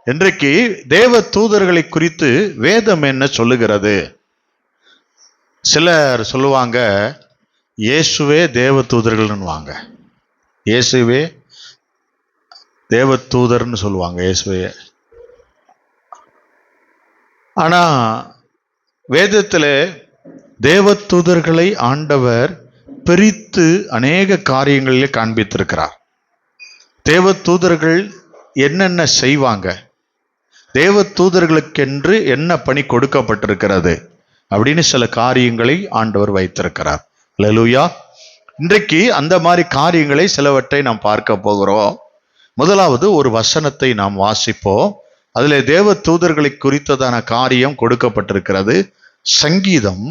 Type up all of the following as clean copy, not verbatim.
இன்றைக்கு தேவ தூதர்களை குறித்து வேதம் என்ன சொல்லுகிறது? சிலர் சொல்லுவாங்க, இயேசுவே தேவ தூதர்கள்னுவாங்க. இயேசுவே தேவ தூதர்னு சொல்லுவாங்க இயேசுவே. ஆனா வேதத்தில் தேவ தூதர்களை ஆண்டவர் பிரித்து அநேக காரியங்களிலே காண்பித்திருக்கிறார். தேவ தூதர்கள் என்னென்ன செய்வாங்க, தேவ தூதர்களுக்கென்று என்ன பணி கொடுக்கப்பட்டிருக்கிறது அப்படின்னு சில காரியங்களை ஆண்டவர் வைத்திருக்கிறார். அல்லேலூயா. இன்றைக்கு அந்த மாதிரி காரியங்களை சிலவற்றை நாம் பார்க்க போகிறோம். முதலாவது ஒரு வசனத்தை நாம் வாசிப்போம். அதில் தேவ தூதர்களை குறித்ததான காரியம் கொடுக்கப்பட்டிருக்கிறது. சங்கீதம்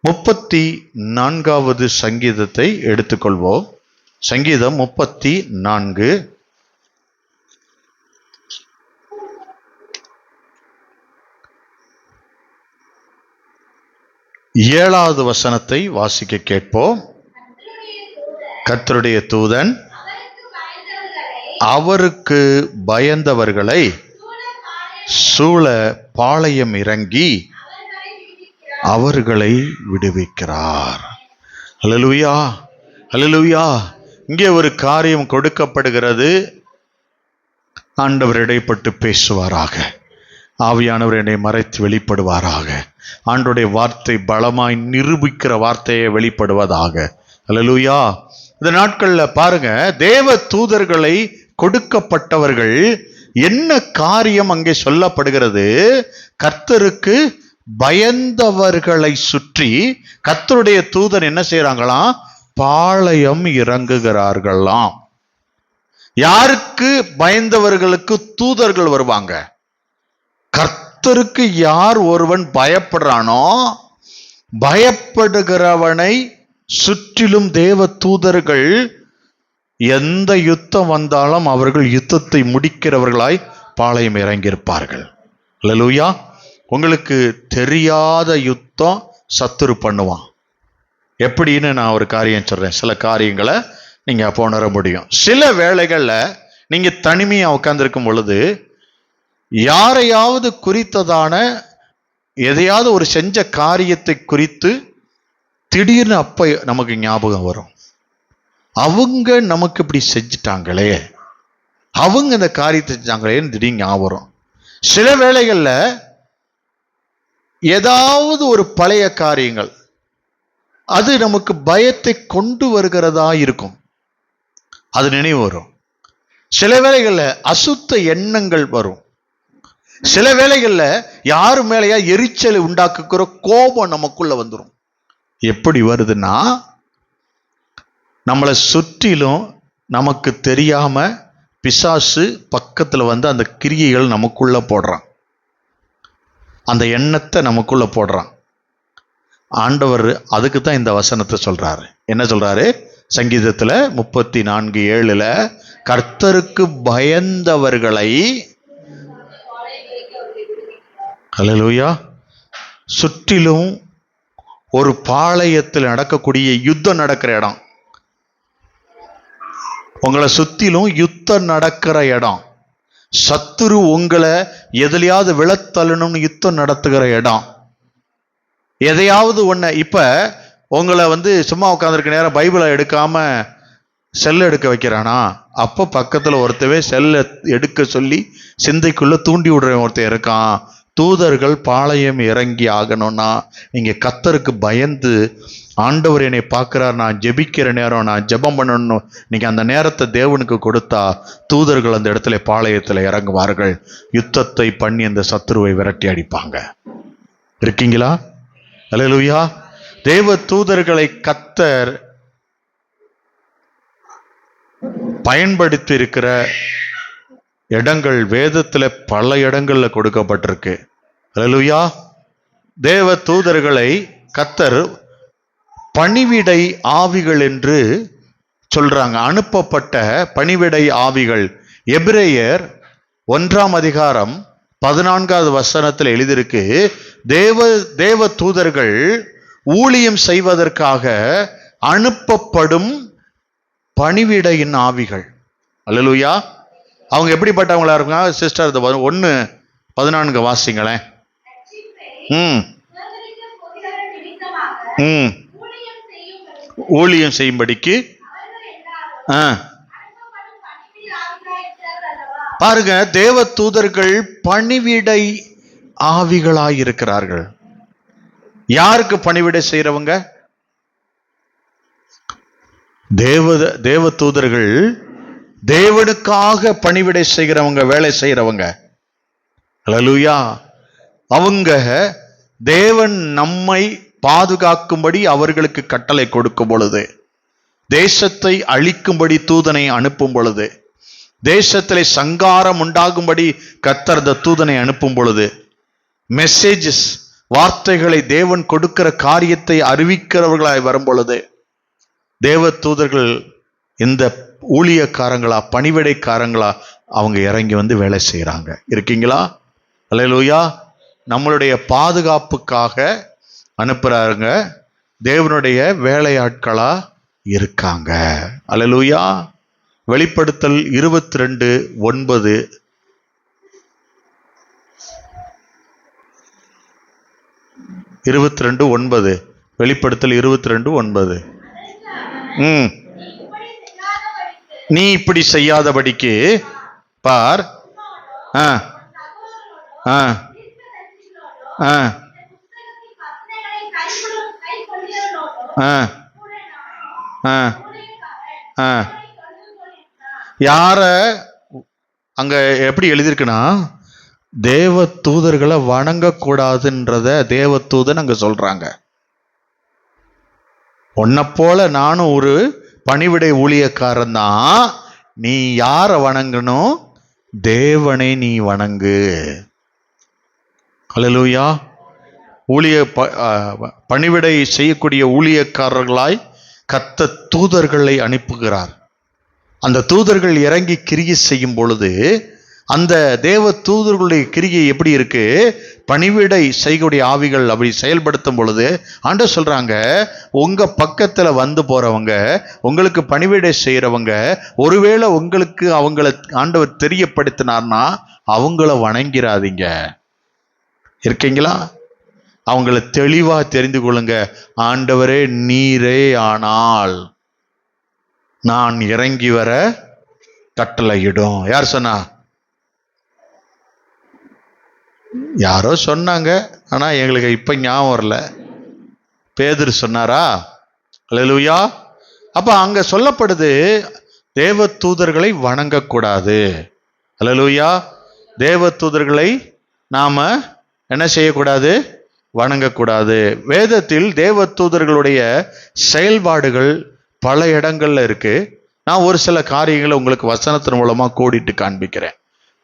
34வது சங்கீதத்தை எடுத்துக்கொள்வோம். சங்கீதம் 34 7வது வசனத்தை வாசிக்க கேட்போம். கர்த்தருடைய தூதன் அவருக்கு பயந்தவர்களை சூழ பாளையம் இறங்கி அவர்களை விடுவிக்கிறார். அல்லேலூயா, அல்லேலூயா. இங்கே ஒரு காரியம் கொடுக்கப்படுகிறது. ஆண்டவர் இடைப்பட்டு பேசுவாராக, ஆவியானவர் என்னை மறைத்து வெளிப்படுவாராக, ஆண்டவருடைய வார்த்தை பலமாய் நிரூபிக்கிற வார்த்தையை வெளிப்படுவதாக. அல்லேலூயா. இந்த நாட்கள்ல பாருங்க, தேவ தூதர்களை கொடுக்கப்பட்டவர்கள் என்ன காரியம் அங்கே சொல்லப்படுகிறது? கர்த்தருக்கு பயந்தவர்களை சுற்றி கர்த்தருடைய தூதன் என்ன செய்யறாங்களாம்? பாளையம் இறங்குகிறார்களாம். யாருக்கு பயந்தவர்களுக்கு தூதர்கள் வருவாங்க? கர்த்தருக்கு யார் ஒருவன் பயப்படுறானோ, பயப்படுகிறவனை சுற்றிலும் தேவ தூதர்கள் எந்த யுத்தம் வந்தாலும் அவர்கள் யுத்தத்தை முடிக்கிறவர்களாய் பாளையம் இறங்கியிருப்பார்கள். அல்லேலூயா. உங்களுக்கு தெரியாத யுத்தம் சத்துரு பண்ணுவான். எப்படின்னு நான் ஒரு காரியம் சொல்றேன். சில காரியங்களை நீங்க அப்போ உணர முடியும். சில வேளைகள்ல நீங்க தனிமையா உட்கார்ந்துருக்கும் பொழுது யாரையாவது குறித்ததான எதையாவது ஒரு செஞ்ச காரியத்தை குறித்து திடீர்னு அப்ப நமக்கு ஞாபகம் வரும். அவங்க நமக்கு இப்படி செஞ்சிட்டாங்களே, அவங்க இந்த காரியத்தை செஞ்சாங்களேன்னு திடீர்னு ஞாபகம் வரும். சில வேளைகள்ல ஏதாவது ஒரு பழைய காரியங்கள் அது நமக்கு பயத்தை கொண்டு வருகிறதா இருக்கும், அது நினைவு வரும். சில வேளைகள்ல அசுத்த எண்ணங்கள் வரும். சில வேளைகள்ல யாரு மேலேயா எரிச்சலை உண்டாக்குற கோபம் நமக்குள்ள வந்துடும். எப்படி வருதுன்னா, நம்மளை சுற்றிலும் நமக்கு தெரியாம பிசாசு பக்கத்துல வந்து அந்த கிரியைகள் நமக்குள்ள போடுறான், அந்த எண்ணத்தை நமக்குள்ள போடுறான். ஆண்டவர் அதுக்கு தான் இந்த வசனத்தை சொல்றாரு. என்ன சொல்றாரு? சங்கீதத்துல 34:7 கர்த்தருக்கு பயந்தவர்களை, அல்லேலூயா, சுற்றிலும் ஒரு பாளையத்தில் நடக்கக்கூடிய யுத்தம் நடக்கிற இடம், உங்களை சுத்திலும் யுத்தம் நடக்கிற இடம், சத்துரு உங்களை எதுலையாவது விழத்தள்ளணும்னு யுத்தம் நடத்துகிற இடம், எதையாவது ஒண்ணு. இப்ப உங்களை வந்து சும்மா உட்காந்துருக்க நேரம் பைபிளை எடுக்காம செல்ல எடுக்க வைக்கிறானா, அப்ப பக்கத்துல ஒருத்தவே செல்ல எடுக்க சொல்லி சிந்தைக்குள்ள தூண்டி விடுற ஒருத்தர் இருக்கான். தூதர்கள் பாளையம் இறங்கி ஆகணும்னா நீங்க கர்த்தருக்கு பயந்து, ஆண்டவர் என்னை பார்க்கிறார், நான் ஜெபிக்கிற நேரம், நான் ஜெபம் பண்ணணும், நீங்க அந்த நேரத்தை தேவனுக்கு கொடுத்தா தூதர்கள் அந்த இடத்துல பாளையத்துல இறங்குவார்கள். யுத்தத்தை பண்ணி அந்த சத்துருவை விரட்டி அடிப்பாங்க. இருக்கீங்களா? அல்லேலூயா. தேவ தூதர்களை கர்த்தர் பயன்படுத்தி இருக்கிற இடங்கள் வேதத்துல பல இடங்கள்ல கொடுக்கப்பட்டிருக்கு. அல்லேலூயா. தேவ தூதர்களை கர்த்தர் பணிவிடை ஆவிகள் என்று சொல்றாங்க. அனுப்பப்பட்ட பணிவிடை ஆவிகள். எபிரேயர் 1:14 வசனத்தில் எழுதியிருக்கு, தேவ தூதர்கள் ஊழியம் செய்வதற்காக அனுப்பப்படும் பணிவிடையின் ஆவிகள். அல்லேலூயா. அவங்க எப்படிப்பட்டவங்களா இருக்காங்க சிஸ்டர்? 1:14 வாசிங்களேன். ஊழியம் செய்யும்படிக்கு பாருங்க, தேவ தூதர்கள் பணிவிடை ஆவிகளாயிருக்கிறார்கள். யாருக்கு பணிவிடை செய்யறவங்க? தேவ தூதர்கள் தேவனுக்காக பணிவிடை செய்கிறவங்க, வேலை செய்யறவங்க. அல்லேலூயா. அவங்க தேவன் நம்மை பாதுகாக்கும்படி அவர்களுக்கு கட்டளை கொடுக்கும் பொழுது, தேசத்தை அழிக்கும்படி தூதனை அனுப்பும் பொழுது, தேசத்திலே சங்காரம் உண்டாகும்படி கர்த்தர் அந்த தூதனை அனுப்பும் பொழுது, மெசேஜஸ் வார்த்தைகளை தேவன் கொடுக்கிற காரியத்தை அறிவிக்கிறவர்களாய் வரும் பொழுது, தேவ தூதர்கள் இந்த ஊழியக்காரங்களா பணிவிடைக்காரங்களா அவங்க இறங்கி வந்து வேலை செய்யறாங்க. இருக்கீங்களா? அல்லேலூயா. நம்மளுடைய பாதுகாப்புக்காக அனுப்புறாங்க, தேவனுடைய வேலையாட்களா இருக்காங்க. அல்லேலூயா. வெளிப்படுத்தல் 22:9. வெளிப்படுத்தல் 22:9. நீ இப்படி செய்யாதபடிக்கு பார், யார அங்க எப்படி எழுதியிருக்குன்னா, தேவ தூதர்களை வணங்கக்கூடாதுன்றத தேவ தூதன் அங்க சொல்றாங்க. உன்னை போல நானும் ஒரு பணிவிடை ஊழியக்காரன் தான். நீ யார வணங்கணும்? தேவனை நீ வணங்கு. அல்லேலூயா. பணிவிடை செய்யக்கூடிய ஊழியக்காரர்களாய் கர்த்தர் தூதர்களை அனுப்புகிறார். அந்த தூதர்கள் இறங்கி கிரியை செய்யும் பொழுது, அந்த தேவ தூதர்களுடைய கிரியை எப்படி இருக்கு? பணிவிடை செய்யக்கூடிய ஆவிகள் அப்படி செயல்படுத்தும் பொழுது ஆண்டவர் சொல்றாங்க, உங்க பக்கத்துல வந்து போறவங்க, உங்களுக்கு பணிவிடை செய்யறவங்க, ஒருவேளை உங்களுக்கு அவங்கள ஆண்டவர் தெரியப்படுத்தினார்னா அவங்கள வணங்கிறாதீங்க. இருக்கீங்களா? அவங்கள தெளிவா தெரிந்து கொள்ளுங்க. ஆண்டவரே, நீரே ஆனால் நான் இறங்கி வர கட்டளையிடும். யார் சொன்னா? யாரோ சொன்னாங்க, ஆனா எங்களுக்கு இப்ப ஞாபகம் வரல. பேதுரு சொன்னாரா? அல்லேலூயா. அப்ப அங்க சொல்லப்படுது, தேவ தூதர்களை வணங்கக்கூடாது. அல்லேலூயா. தேவ தூதர்களை நாம என்ன செய்யக்கூடாது? வணங்கக்கூடாது. வேதத்தில் தேவ தூதர்களுடைய செயல்பாடுகள் பல இடங்கள்ல இருக்கு. நான் ஒரு சில காரியங்களை உங்களுக்கு வசனத்தின் மூலமா கோடிட்டு காண்பிக்கிறேன்.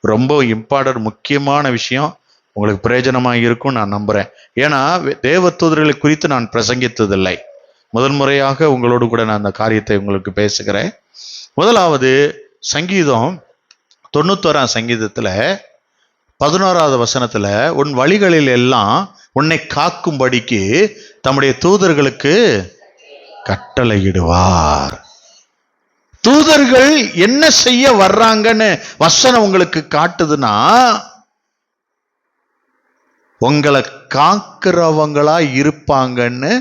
ரொம்ப இம்பார்ட்டன்ட், முக்கியமான விஷயம், உங்களுக்கு பிரயோஜனமாக இருக்கும் நான் நம்புறேன். ஏன்னா தேவ தூதர்களை குறித்து நான் பிரசங்கித்ததில்லை. முதன்முறையாக உங்களோடு கூட நான் அந்த காரியத்தை உங்களுக்கு பேசுகிறேன். முதலாவது சங்கீதம் 91 சங்கீதத்துல 11வது வசனத்துல, உன் வழிகளில் எல்லாம் உன்னை காக்கும்படிக்கு தம்முடைய தூதர்களுக்கு கட்டளையிடுவார். தூதர்கள் என்ன செய்ய வர்றாங்கன்னு வசனம் உங்களுக்கு காட்டுதுன்னா, உங்களை காக்கிறவங்களா இருப்பாங்கன்னு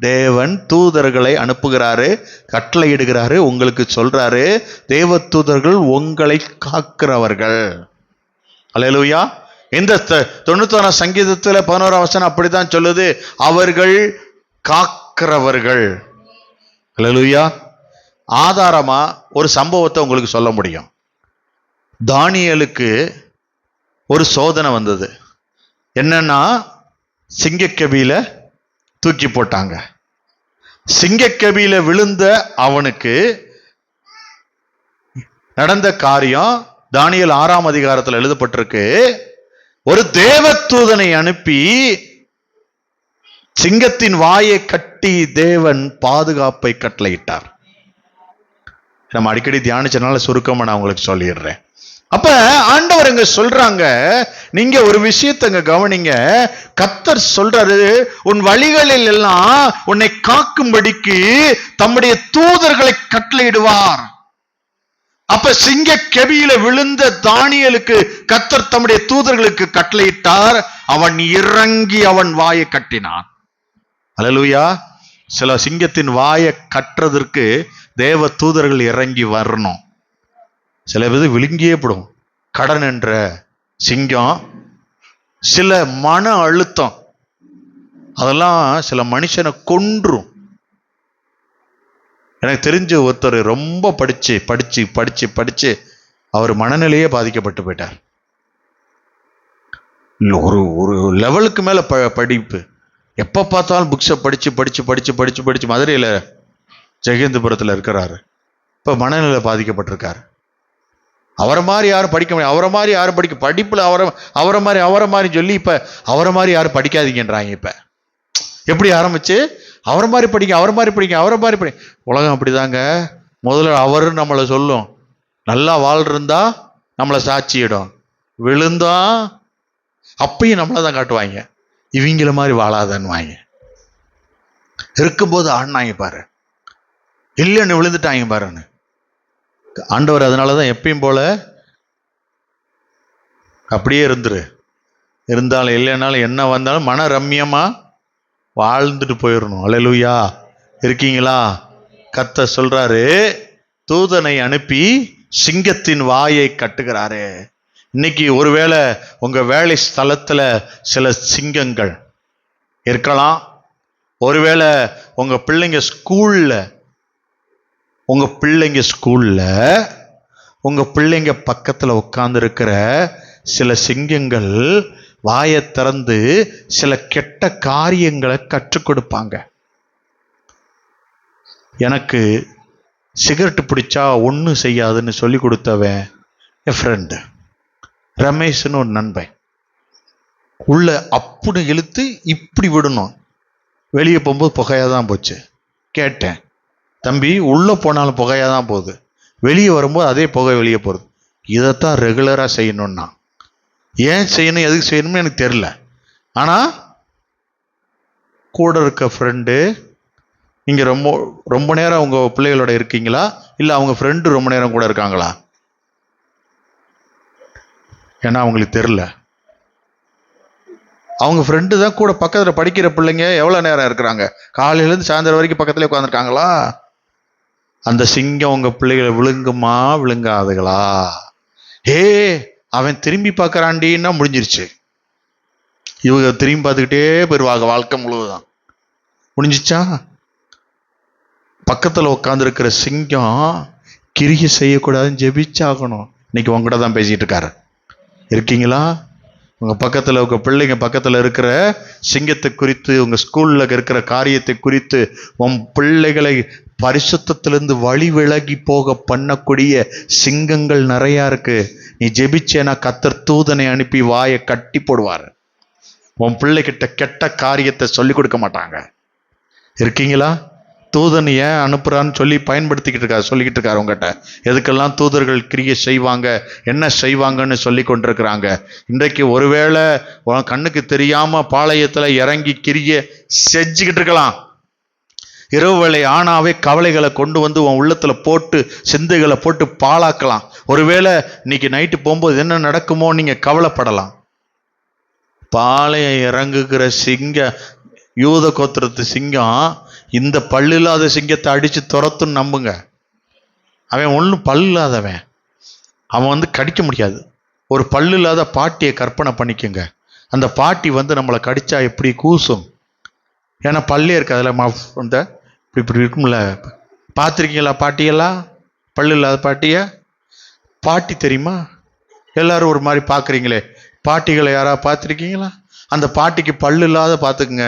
தேவன் தூதர்களை அனுப்புகிறாரு, கட்டளையிடுகிறாரு, உங்களுக்கு சொல்றாரு. தேவ தூதர்கள் உங்களை காக்கிறவர்கள். அல்லேலூயா. இந்த 91 சங்கீதத்துல 11 வசனம் அப்படித்தான் சொல்லுது, அவர்கள் காக்கிறவர்கள். அல்லேலூயா. ஆதாரமா ஒரு சம்பவத்தை உங்களுக்கு சொல்ல முடியும். தானியேலுக்கு ஒரு சோதனை வந்தது. என்னன்னா, சிங்கக்கவியில தூக்கி போட்டாங்க. சிங்கக்கவியில விழுந்த அவனுக்கு நடந்த காரியம் தானியேல் 6ஆம் அதிகாரத்தில் எழுதப்பட்டிருக்கு. ஒரு தேவதூதனை அனுப்பி சிங்கத்தின் வாயை கட்டி தேவன் பாதுகாப்பை கட்டளையிட்டார். நம்ம அடிக்கடி தியானிச்சனால சுருக்கமா நான் உங்களுக்கு சொல்லிடுறேன். அப்ப ஆண்டவர் இங்க சொல்றாங்க, நீங்க ஒரு விஷயத்தை கவனிங்க. கர்த்தர் சொல்றாரு, உன் வழிகளில் எல்லாம் உன்னை காக்கும்படிக்கு தம்முடைய தூதர்களை கட்டளையிடுவார். அப்ப சிங்க கெபியில விழுந்த தானியேலுக்கு கர்த்தர் தம்முடைய தூதர்களுக்கு கட்டளையிட்டார். அவன் இறங்கி அவன் வாயை கட்டினான். அல்லேலூயா. சில சிங்கத்தின் வாயை கட்டுறதற்கு தேவ தூதர்கள் இறங்கி வரணும். சில பேர் விழுங்கியே படும். கடன் என்ற சிங்கம், சில மன அழுத்தம், அதெல்லாம் சில மனுஷனை கொன்றும். எனக்கு தெரிஞ்ச ஒருத்தர் ரொம்ப படிச்சு படிச்சு படிச்சு படிச்சு அவர் மனநிலையே பாதிக்கப்பட்டு போயிட்டார். ஒரு ஒரு லெவலுக்கு மேல படிப்பு, எப்ப பார்த்தாலும் புக்ஸை படிச்சு படிச்சு படிச்சு படிச்சு படிச்சு மதுரையில ஜெகேந்திரபுரத்துல இருக்கிறாரு. இப்ப மனநிலை பாதிக்கப்பட்டிருக்காரு. அவரை மாதிரி யாரும் படிக்க முடியாது, அவரை மாதிரி யாரும் படிக்க, படிப்புல அவரை மாதிரி சொல்லி இப்ப அவரை மாதிரி யாரும் படிக்காதீங்கன்றாங்க. இப்ப எப்படி ஆரம்பிச்சு அவரை மாதிரி படிங்க, அவரை மாதிரி படிங்க, அவரை மாதிரி படி. உலகம் அப்படிதாங்க. முதல்ல அவரு நம்மளை சொல்லும், நல்லா வாழ்ந்திருந்தா நம்மளை சாட்சியிடும், விழுந்தா அப்பயும் நம்மளை தான் காட்டுவாங்க, இவங்கள மாதிரி வாழாதன்னு வாங்க. இருக்கும்போது ஆடினாங்க பாரு, இல்லைன்னு விழுந்துட்டாங்க பாருன்னு. ஆண்டவர் அதனாலதான் எப்பயும் போல அப்படியே இருந்தாலும் இல்லைன்னாலும் என்ன வந்தாலும் மன ரம்யமா வாழ்ந்துட்டு போயிடணும். அல்லேலூயா. இருக்கீங்களா? கர்த்தர் சொல்றாரு, தூதனை அனுப்பி சிங்கத்தின் வாயை கட்டுகிறாரு. இன்னைக்கு ஒருவேளை உங்க வேலை ஸ்தலத்துல சில சிங்கங்கள் இருக்கலாம். ஒருவேளை உங்க பிள்ளைங்க ஸ்கூல்ல உங்க பிள்ளைங்க பக்கத்துல உட்கார்ந்து இருக்கிற சில சிங்கங்கள் வாயை திறந்து சில கெட்ட காரியங்களை கற்றுக் கொடுப்பாங்க. எனக்கு சிகரெட் பிடிச்சா ஒன்றும் செய்யாதுன்னு சொல்லி கொடுத்தவன் என் ஃப்ரெண்டு ரமேஷ்னு ஒரு நண்பன். உள்ள அப்படி இழுத்து இப்படி விடணும், வெளியே போகும்போது புகையாதான் போச்சு. கேட்டேன், தம்பி உள்ள போனாலும் புகையாதான் போகுது, வெளியே வரும்போது அதே புகை வெளியே போகுது, இதைத்தான் ரெகுலரா செய்யணும்னா. ஏன் செய்யணும், எதுக்கு செய்யணும்னு எனக்கு தெரியல. ஆனா கூட இருக்க ஃப்ரெண்டு, நீங்க ரொம்ப ரொம்ப நேரம் உங்க பிள்ளைகளோட இருக்கீங்களா, இல்ல அவங்க ஃப்ரெண்டு ரொம்ப நேரம் கூட இருக்காங்களா? ஏன்னா அவங்களுக்கு தெரியல. அவங்க ஃப்ரெண்டு தான் கூட பக்கத்துல படிக்கிற பிள்ளைங்க எவ்வளவு நேரம் இருக்கிறாங்க, காலையிலேருந்து சாயந்தரம் வரைக்கும் பக்கத்துல உட்காந்துருக்காங்களா? அந்த சிங்கம் உங்க பிள்ளைகளை விழுங்குமா விழுங்காதுகளா? அவன் திரும்பி பார்க்கறாண்டின்னா முடிஞ்சிருச்சு. இவங்க திரும்பி பார்த்துக்கிட்டே போயிருவாங்க வாழ்க்கை முழுவதும். முடிஞ்சிச்சா? பக்கத்துல உட்கார்ந்து இருக்கிற சிங்கம் கிரியை செய்யக்கூடாதுன்னு ஜெபிச்சாகணும். இன்னைக்கு உங்ககிட்ட தான் பேசிட்டு இருக்காரு. இருக்கீங்களா? உங்க பக்கத்துல உங்க பிள்ளைங்க பக்கத்துல இருக்கிற சிங்கத்தை குறித்து, உங்க ஸ்கூல்ல இருக்கிற காரியத்தை குறித்து, உன் பிள்ளைகளை பரிசுத்தத்திலிருந்து வழி விலகி போக பண்ணக்கூடிய சிங்கங்கள் நிறைய இருக்கு. நீ ஜெபிச்சேனா கர்த்தர் தூதனை அனுப்பி வாயை கட்டி போடுவார். உன் பிள்ளைகிட்ட கெட்ட காரியத்தை சொல்லி கொடுக்க மாட்டாங்க. இருக்கீங்களா? தூதன் ஏன் அனுப்புறான்னு சொல்லி சொல்லிக்கிட்டு இருக்காரு உங்ககிட்ட. எதுக்கெல்லாம் தூதர்கள் கிரியை செய்வாங்க, என்ன செய்வாங்கன்னு சொல்லி கொண்டிருக்கிறாங்க. இன்றைக்கு ஒருவேளை உன் கண்ணுக்கு தெரியாம பாளையத்துல இறங்கி கிரியை செஞ்சுக்கிட்டு இருக்கலாம். இரவு வேளை ஆனாவே கவலைகளை கொண்டு வந்து உன் உள்ளத்துல போட்டு சிந்தைகளை போட்டு பாழாக்கலாம். ஒருவேளை இன்னைக்கு நைட்டு போகும்போது என்ன நடக்குமோ நீங்க கவலைப்படலாம். பாளையம் இறங்குகிற யூத கோத்திரத்து சிங்கம் இந்த பல்லு இல்லாத சிங்கத்தை அடிச்சு துரத்துன்னு நம்புங்க. அவன் ஒன்றும் பல்லு இல்லாதவன், அவன் கடிக்க முடியாது. ஒரு பல்லு இல்லாத பாட்டியை கற்பனை பண்ணிக்கோங்க. அந்த பாட்டி நம்மளை கடிச்சா எப்படி கூசும்? ஏன்னா பல்லே இருக்கு, அதில் இப்படி இருக்கும்ல. பார்த்துருக்கீங்களா பாட்டியெல்லாம்? பல்லு இல்லாத பாட்டி தெரியுமா? எல்லாரும் ஒரு மாதிரி பார்க்குறீங்களே, பாட்டிகளை யாராவது பார்த்துருக்கீங்களா? அந்த பாட்டிக்கு பல்லு இல்லாத பார்த்துக்குங்க,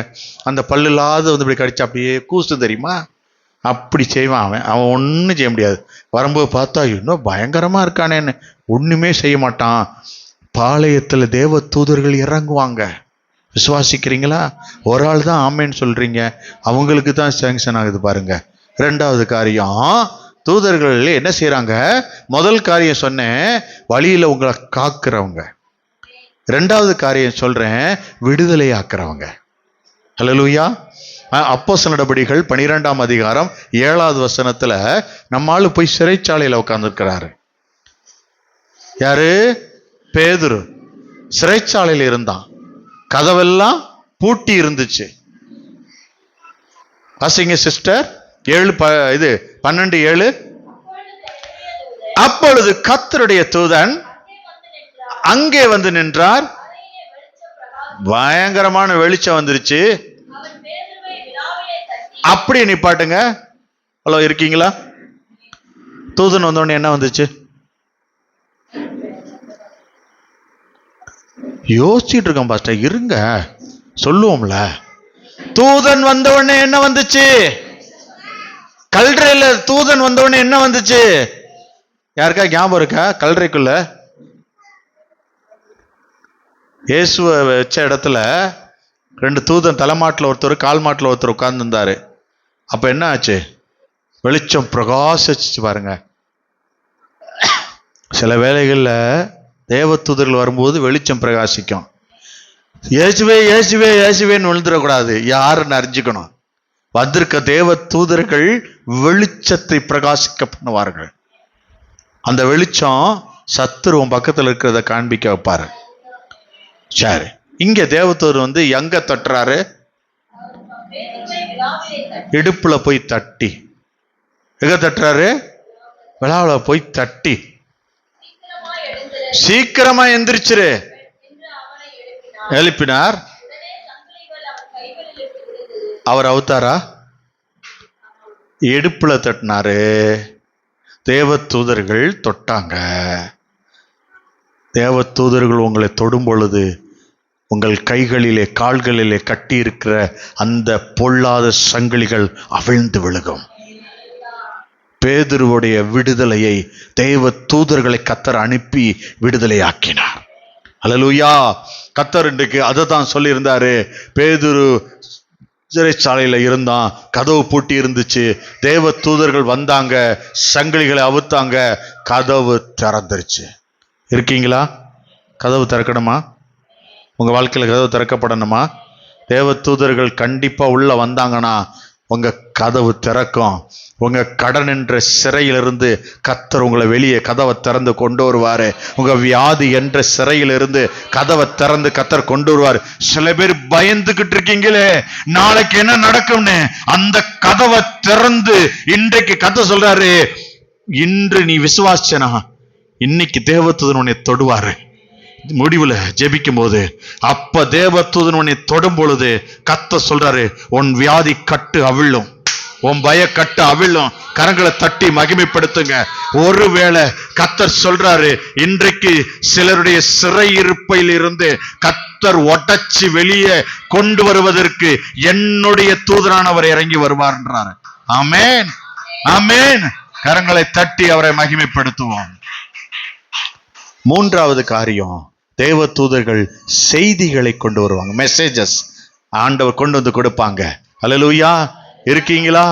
அந்த பல்லு இல்லாத இப்படி கடிச்சா அப்படியே கூசு தெரியுமா? அப்படி செய்வான் அவன் ஒன்றும் செய்ய முடியாது. வரும்போது பார்த்தா இன்னும் பயங்கரமா இருக்கானேன்னு ஒண்ணுமே செய்ய மாட்டான். பாளையத்துல தேவ தூதர்கள் இறங்குவாங்க. விசுவாசிக்கிறீங்களா? ஒரு ஆள் தான் ஆமேன்னு சொல்றீங்க, அவங்களுக்கு தான் சேங்ஷன் ஆகுது பாருங்க. ரெண்டாவது காரியம், தூதர்கள் என்ன செய்யறாங்க? முதல் காரியம் சொன்னேன், வழியில உங்களை காக்குறவங்க. ரெண்டாவது காரியம் சொல்றேன், விடுதலை ஆக்குறவங்க. ஹல்லேலூயா. அப்போஸ்தலர் நடபடிகள் 12ஆம் அதிகாரம் 7வது வசனத்துல நம்மால போய் சிறைச்சாலையில உட்கார்ந்துருக்கிறாரு. யாரு? பேதுரு. சிறைச்சாலையில் இருந்தான். கதவெல்லாம் பூட்டி இருந்துச்சு. வாசிங்க சிஸ்டர். 12:7. அப்பொழுது கர்த்தருடைய தூதன் அங்கே வந்து நின்றார். பயங்கரமான வெளிச்சம் வந்துருச்சு. அப்படி நிப்பாட்டுங்க. ஹலோ, இருக்கீங்களா? தூதன் வந்தோடனே என்ன வந்துச்சு? யோசிச்சுட்டு இருக்கோம் பாஸ்டர், இருங்க சொல்லுவோம்ல. தூதன் வந்த உடனே என்ன வந்துச்சு? கல்றையில தூதன் வந்த உடனே என்ன வந்துச்சு? யாருக்கா ஞாபகம் இருக்கா? கல்றைக்குள்ள இயேசுவை வச்ச இடத்துல 2 தூதன், தலைமாட்டில் ஒருத்தர், கால் மாட்டில் ஒருத்தர் உட்கார்ந்து இருந்தாரு. அப்ப என்ன ஆச்சு? வெளிச்சம் பிரகாசிச்சு பாருங்க. சில வேளைகள்ல தேவ தூதர்கள் வரும்போது வெளிச்சம் பிரகாசிக்கும். இயேசுவே இயேசுவே இயேசுவேன்னு விழுந்துடக்கூடாது, யாருன்னு அறிஞ்சுக்கணும். வந்திருக்க தேவ தூதர்கள் வெளிச்சத்தை பிரகாசிக்க பண்ணுவார்கள். அந்த வெளிச்சம் சத்துருவம் பக்கத்தில் இருக்கிறத காண்பிக்க வைப்பாரு. சரி, இங்க தேவதூதர் எங்க தட்டுறாரு? இடுப்புல போய் தட்டி. எங்க தட்டுறாரு? விழாவில போய் தட்டி, சீக்கிரமா எந்திரிச்சிரு எழுப்பினார். அவர் அவுத்தாரா? இடுப்புல தட்டினாரு. தேவ தூதர்கள் தொட்டாங்க. தேவ தூதர்கள் உங்களை தொடும் பொழுது உங்கள் கைகளிலே கால்களிலே கட்டி இருக்கிற அந்த பொல்லாத சங்கிலிகள் அவிழ்ந்து விழுகும். பேதுருவுடைய விடுதலையை தேவ தூதர்களை கர்த்தர் அனுப்பி விடுதலை ஆக்கினார். அல்லேலூயா. கர்த்தர் இன்றைக்கு அதை தான் சொல்லியிருந்தாரு. பேதுரு சிறைச்சாலையில இருந்தான், கதவு பூட்டி இருந்துச்சு. தேவ தூதர்கள் வந்தாங்க, சங்கிலிகளை அவுத்தாங்க, கதவு திறந்துருச்சு. இருக்கீங்களா? கதவு திறக்கணுமா? உங்க வாழ்க்கையில கதவு திறக்கப்படணுமா? தேவ தூதர்கள் கண்டிப்பா உள்ள வந்தாங்கன்னா உங்க கதவு திறக்கும். உங்க கடன் என்ற சிறையிலிருந்து கர்த்தர் உங்களை வெளியே கதவை திறந்து கொண்டு வருவாரு. உங்க வியாதி என்ற சிறையிலிருந்து கதவை திறந்து கர்த்தர் கொண்டு வருவார். சில பேர் பயந்துகிட்டு இருக்கீங்களே நாளைக்கு என்ன நடக்கும்னு, அந்த கதவை திறந்து இன்றைக்கு கர்த்தர் சொல்றாரு, இன்று நீ விசுவாசிச்சனா இன்னைக்கு தேவதூதன் உன்னை தொடுவாரு. முடிவுல ஜெபிக்கும் போது அப்ப தேவதூதன் உன்னை தொடும் பொழுது கர்த்தர் சொல்றாரு, உன் வியாதி கட்டு அவிழும், உன் பய கட்டு அவிழும். கரங்களை தட்டி மகிமைப்படுத்துங்க. ஒருவேளை கர்த்தர் சொல்றாரு, இன்றைக்கு சிலருடைய சிறையிருப்பையில் இருந்து கர்த்தர் உடைச்சி வெளியே கொண்டு வருவதற்கு என்னுடைய தூதனானவர் இறங்கி வருவார்ன்றாரு. ஆமென், ஆமென். கரங்களை தட்டி அவரை மகிமைப்படுத்துவோம். மூன்றாவது காரியம், தேவ தூதர்கள் செய்திகளை கொண்டு வருவாங்க. மெசேஜஸ் ஆண்டவர் கொண்டு வந்து கொடுப்பாங்க. அல்லேலூயா. இருக்கீங்களா?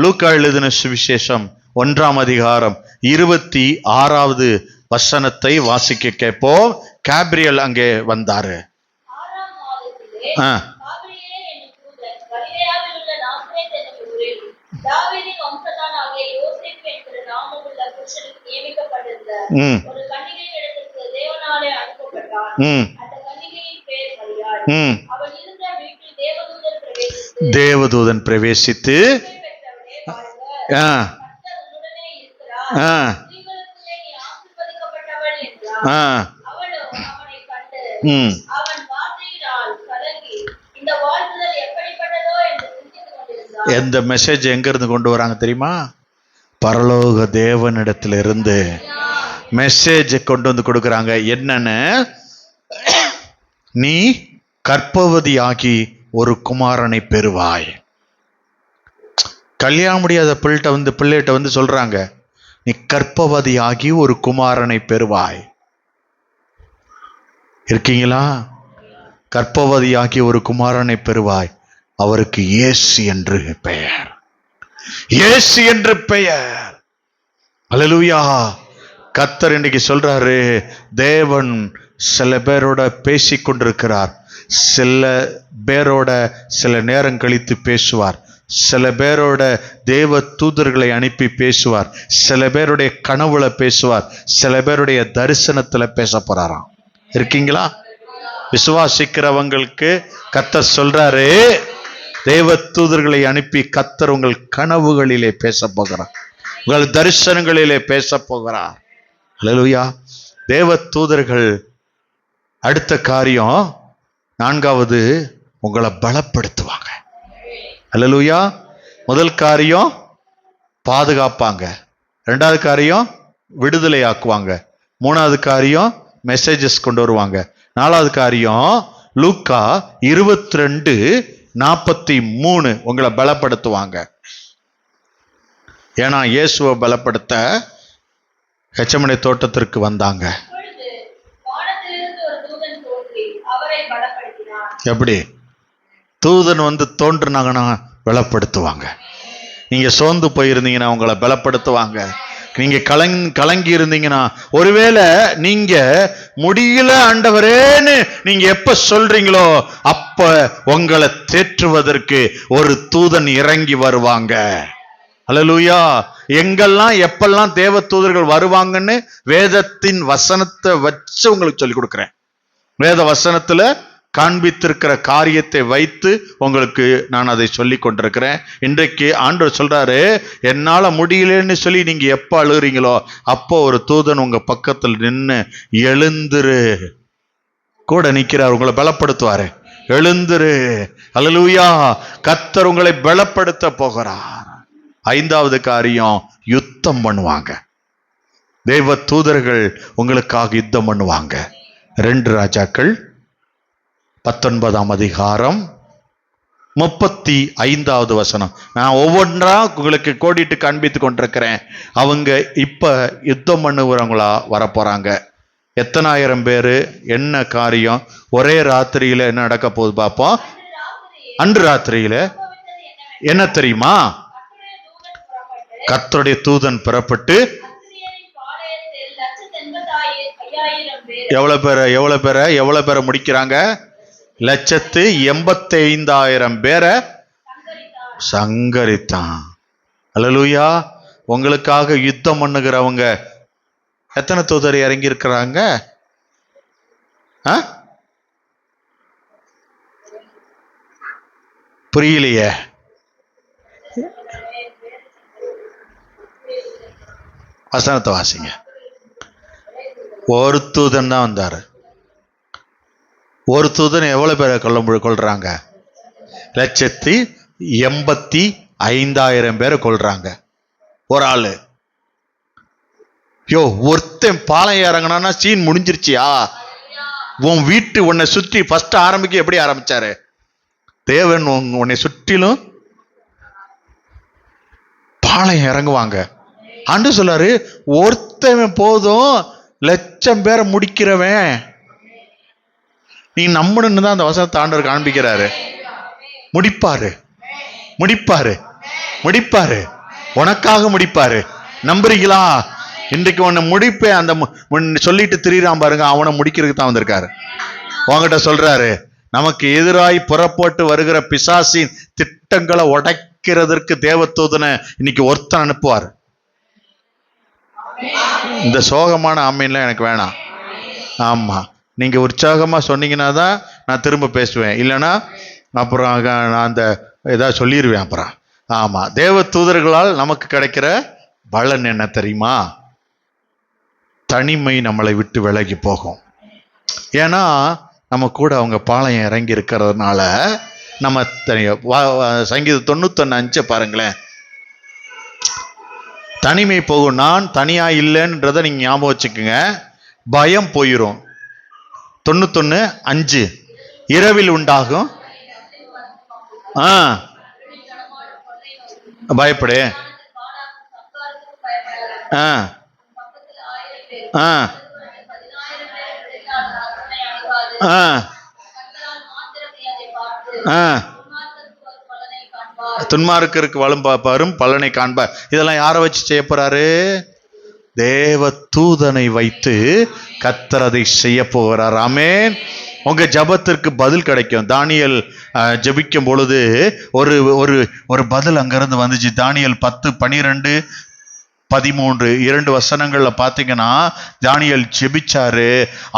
லூக்கா எழுதின சுவிசேஷம் 1ஆம் அதிகாரம் 26வது வசனத்தை வாசிக்க கேட்போம். கேப்ரியல் அங்கே வந்தாரு. தேவதூதன் பிரவேசித்து எந்த மெசேஜ் எங்க இருந்து கொண்டு வராங்க தெரியுமா? பரலோக தேவனிடத்திலிருந்து மெசேஜ் கொண்டு வந்து கொடுக்கறாங்க. என்னன்னு, நீ கர்ப்பவதியாகி ஒரு குமாரனை பெறுவாய். கல்யாணம் முடியாத பிள்ளைகிட்ட சொல்றாங்க, நீ கர்ப்பவதியாகி ஒரு குமாரனை பெறுவாய். இருக்கீங்களா? கர்ப்பவதியாகி ஒரு குமாரனை பெறுவாய், அவருக்கு இயேசு என்று பெயர். இயேசு என்று பெயர். அல்லேலூயா. கர்த்தர் இன்னைக்கு சொல்றாரு, தேவன் சில பேரோட பேசிக் கொண்டிருக்கிறார், சில பேரோட சில நேரம் கழித்து பேசுவார். சில பேரோட தேவ தூதர்களை அனுப்பி பேசுவார், சில பேருடைய கனவுல பேசுவார், சில பேருடைய தரிசனத்துல பேச போறாராம். இருக்கீங்களா? விசுவாசிக்கிறவங்களுக்கு கர்த்தர் சொல்றாரு, தேவ தூதர்களை அனுப்பி கர்த்தர் உங்கள் கனவுகளிலே பேச போகிறார், உங்கள் தரிசனங்களிலே பேச போகிறார். அல்லேலூயா. தேவ தூதர்கள் அடுத்த காரியம், நான்காவது, உங்களை பலப்படுத்துவாங்க. அல்லேலூயா. முதல் காரியம் பாதுகாப்பாங்க, இரண்டாவது காரியம் விடுதலை ஆக்குவாங்க, மூணாவது காரியம் மெசேஜஸ் கொண்டு வருவாங்க, நாலாவது காரியம் லூக்கா 22:43 உங்களை பலப்படுத்துவாங்க. ஏன்னா இயேசுவை பலப்படுத்த கெச்சமனே தோட்டத்திற்கு வந்தாங்க. எப்படி? தூதன் வந்து தோன்றுனாங்கன்னா பலப்படுத்துவாங்க. நீங்க சோர்ந்து போயிருந்தீங்கன்னா உங்களை பலப்படுத்துவாங்க. நீங்க கலங்கி இருந்தீங்கன்னா, ஒருவேளை நீங்க முடியல ஆண்டவரேன்னு நீங்க எப்ப சொல்றீங்களோ அப்ப உங்களை தேற்றுவதற்கு ஒரு தூதன் இறங்கி வருவாங்க. அல்லேலூயா. எங்கெல்லாம் எப்பெல்லாம் தேவ தூதர்கள் வருவாங்கன்னு வேதத்தின் வசனத்தை வச்சு உங்களுக்கு சொல்லி கொடுக்கிறேன். வேத வசனத்துல காண்பித்திருக்கிற காரியத்தை வைத்து உங்களுக்கு நான் அதை சொல்லி கொண்டிருக்கிறேன். இன்றைக்கு ஆண்டவர் சொல்றாரு, என்னால முடியலன்னு சொல்லி நீங்க எப்ப அழுகிறீங்களோ அப்போ ஒரு தூதன் உங்க பக்கத்தில் நின்று எழுந்துரு கூட நிக்கிறார், உங்களை பலப்படுத்துவாரு. எழுந்துரு. அல்லேலூயா. கர்த்தர் உங்களை பலப்படுத்த போகிறார். ஐந்தாவது காரியம், யுத்தம் பண்ணுவாங்க. தேவ தூதர்கள் உங்களுக்காக யுத்தம் பண்ணுவாங்க. 2 ராஜாக்கள் 19:35 வசனம். நான் ஒவ்வொன்றா உங்களுக்கு கோடிட்டு காண்பித்து கொண்டிருக்கிறேன். அவங்க இப்ப யுத்தம் பண்ணுறவங்களா வரப்போறாங்க. எத்தனாயிரம் பேரு, என்ன காரியம், ஒரே ராத்திரியில என்ன நடக்க போகுது பார்ப்போம். அன்று ராத்திரியில என்ன தெரியுமா? கர்த்தருடைய தூதன் புறப்பட்டு எவ்வளவு பேரை முடிக்கிறாங்க? 1,85,000 பேரை சங்கரித்தான். அல்லேலூயா. உங்களுக்காக யுத்தம் பண்ணுகிறவங்க எத்தனை தூதர் இறங்கி இருக்கிறாங்க? புரியலையே. வசனத்தை வாசிங்க. ஒரு தூதன் தான் வந்தாரு. ஒரு தூதன் எவ்வளவு பேரை கொள்றாங்க? 1,85,000 பேரை கொள்றாங்க. ஒரு ஆளு. ஒருத்தன் பாளையம் இறங்கினா சீன் முடிஞ்சிருச்சியா? உன் வீட்டு உன்னை சுற்றி ஃபர்ஸ்ட் ஆரம்பிக்க எப்படி ஆரம்பிச்சாரு? தேவன் உன்னை சுற்றிலும் பாளையம் இறங்குவாங்க. ஆண்டு சொல்லாரு, ஒருத்தவன் போதும் 1,00,000 பேரை முடிக்கிறவன். நீ நம்பணுன்னு தான் அந்த வசனத்தை ஆண்டவர் காண்பிக்கிறாரு. முடிப்பாரு, முடிப்பாரு, முடிப்பாரு. உனக்காக முடிப்பாரு. நம்புறீங்களா? இன்றைக்கு உன்னை முடிப்பேன் அந்த சொல்லிட்டு திரியிறான் பாருங்க, அவனை முடிக்கிறதுக்கு தான் வந்திருக்காரு. உங்ககிட்ட சொல்றாரு, நமக்கு எதிராய் புறப்பட்டு வருகிற பிசாசின் திட்டங்களை உடைக்கிறதற்கு தேவதூதனை இன்னைக்கு ஒருத்தன் அனுப்புவார். இந்த சோகமான ஆமீன்லாம் எனக்கு வேணாம். ஆமா, நீங்க உற்சாகமா சொன்னீங்கன்னா தான் நான் திரும்ப பேசுவேன், இல்லைன்னா அப்புறம் நான் அந்த ஏதாவது சொல்லிடுவேன் அப்புறம். ஆமா, தேவ தூதர்களால் நமக்கு கிடைக்கிற பலன் என்ன தெரியுமா? தனிமை நம்மளை விட்டு விலகி போகும். ஏன்னா நம்ம கூட அவங்க பாளையம் இறங்கி இருக்கிறதுனால நம்ம சங்கீதம் 91:5 பாருங்களேன். தனிமை போகும். நான் தனியா இல்லைன்றதை நீங்க ஞாபகம் வச்சுக்கோங்க. பயம் போயிரும். 91:5 இரவில் உண்டாகும் பயப்படு. துன்மார்க்கருக்கு வரும் பலனை காண்பார். இதெல்லாம் யாரை வச்சு செய்ய போறாரு? தேவ தூதனை வைத்து கர்த்தர் அதை செய்ய போகிறார். ஆமென். உங்க ஜபத்திற்கு பதில் கிடைக்கும். தானியேல் ஜபிக்கும் பொழுது ஒரு ஒரு ஒரு பதில் அங்கிருந்து வந்துச்சு. தானியேல் 10:12-13 2 வசனங்கள்ல பாத்தீங்கன்னா, தானியேல் ஜெபிச்சாரு.